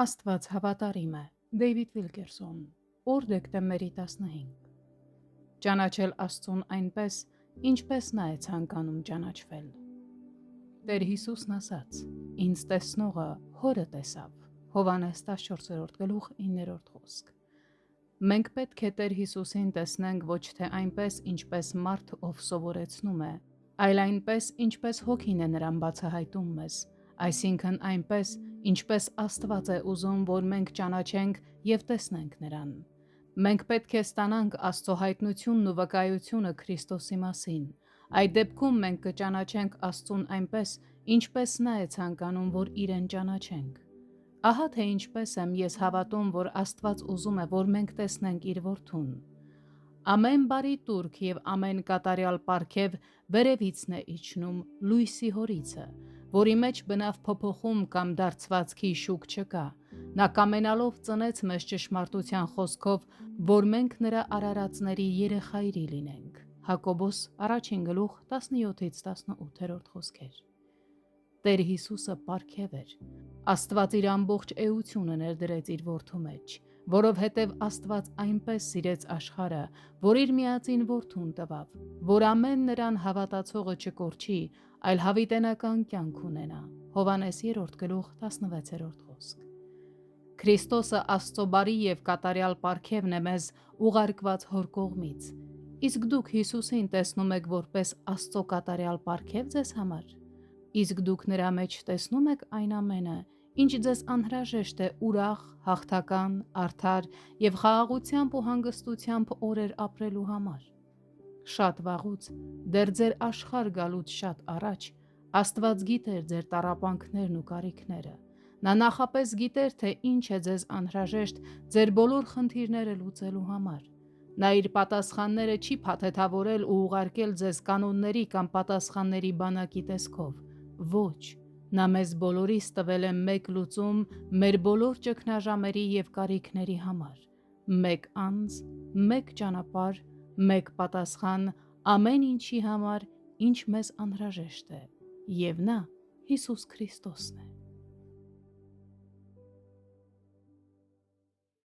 Աստված հավատարիմ է։ Դեյվիդ Վիլկերսոն, օր դեկտեմբերի 15։ Ճանաչել Աստծուն այնպես, ինչպես նա է ցանկանում ճանաչվել։ Տեր Հիսուսն ասաց. «Ինձ տեսնողը Հորը տեսավ»։ Հովհաննես 14:9 խոսք։ Մենք պետք է Տեր Հիսուսին տեսնենք ոչ թե այնպես, ինչպես մարդ, ով սովորեցնում է, այլ այնպես, ինչպես Հոգին է նրան բացահայտում մեզ, այսինքն այնպես, ինչպես Աստված է ուզում, որ մենք ճանաչենք և տեսնենք Նրան։ Մենք պետք է ստանանք Աստծո հայտնությունն ու վկայությունը Քրիստոսի մասին։ Այդ դեպքում մենք կճանաչենք Աստծուն այնպես, ինչպես նա է ցանկանում, որ իրեն ճանաչենք։ Ահա թե ինչպես եմ ես հավատում, որ Աստված ուզում է, որ մենք տեսնենք իր Որդուն։ Ամեն բարի տուրք և ամեն կատարյալ պարգև վերևիցն է իջնում, լույսի Հորիցը, որի մեջ բնավ փոփոխում կամ դարձվածքի շուք չկա։ Նա կամենալով ծնեց մեզ ճշմարտության խոսքով, որ մենք նրա արարածների երեխայրի լինենք։ Հակոբոս 1:17-18 խոսքեր։ Տեր Հիսուսը պարգև էր։ Աստված իր ամբողջ էությունը ներդրեց իր Որդու մեջ, որովհետև Աստված այնպես սիրեց աշխարհը, որ իր միածին Որդուն տվավ, որ ամեն նրան հավատացողը չկորչի, այլ հավիտենական կյանք ունենա։ Հովհաննես 3:16 խոսք։ Քրիստոսը Աստծո բարի և կատարյալ պարգևն է մեզ ուղարկված Հոր կողմից։ Իսկ դուք Հիսուսին տեսնում եք որպես Աստծո կատարյալ պարգև ձեզ համար։ Իսկ դուք նրա մեջ տեսնում եք այն ամենը, ինչ ձեզ անհրաժեշտ է ուրախ, հաղթական, արդար և խաղաղությամբ ու հանգստությամբ օրեր ապրելու համար։ Շատ վաղուց, դեռ ձեր աշխարհ գալուց շատ առաջ, Աստված գիտեր ձեր տառապանքներն ու կարիքները։ Նա նախապես գիտեր, թե ինչ է ձեզ անհրաժեշտ ձեր բոլոր խնդիրները լուծելու համար։ Նա իր պատասխանները չի փաթեթավորել ու ուղարկել ձեզ կանոնների կամ պատասխանների բանակի տեսքով։ Ոչ, նա մեզ բոլորիս տվել է մեկ լուծում մեր բոլոր ճգնաժամերի և կարիքների համար։ Մեկ անձ, մեկ ճանապարհ, մեկ պատասխան ամեն ինչի համար, ինչ մեզ անհրաժեշտ է, և նա Հիսուս Քրիստոսն է։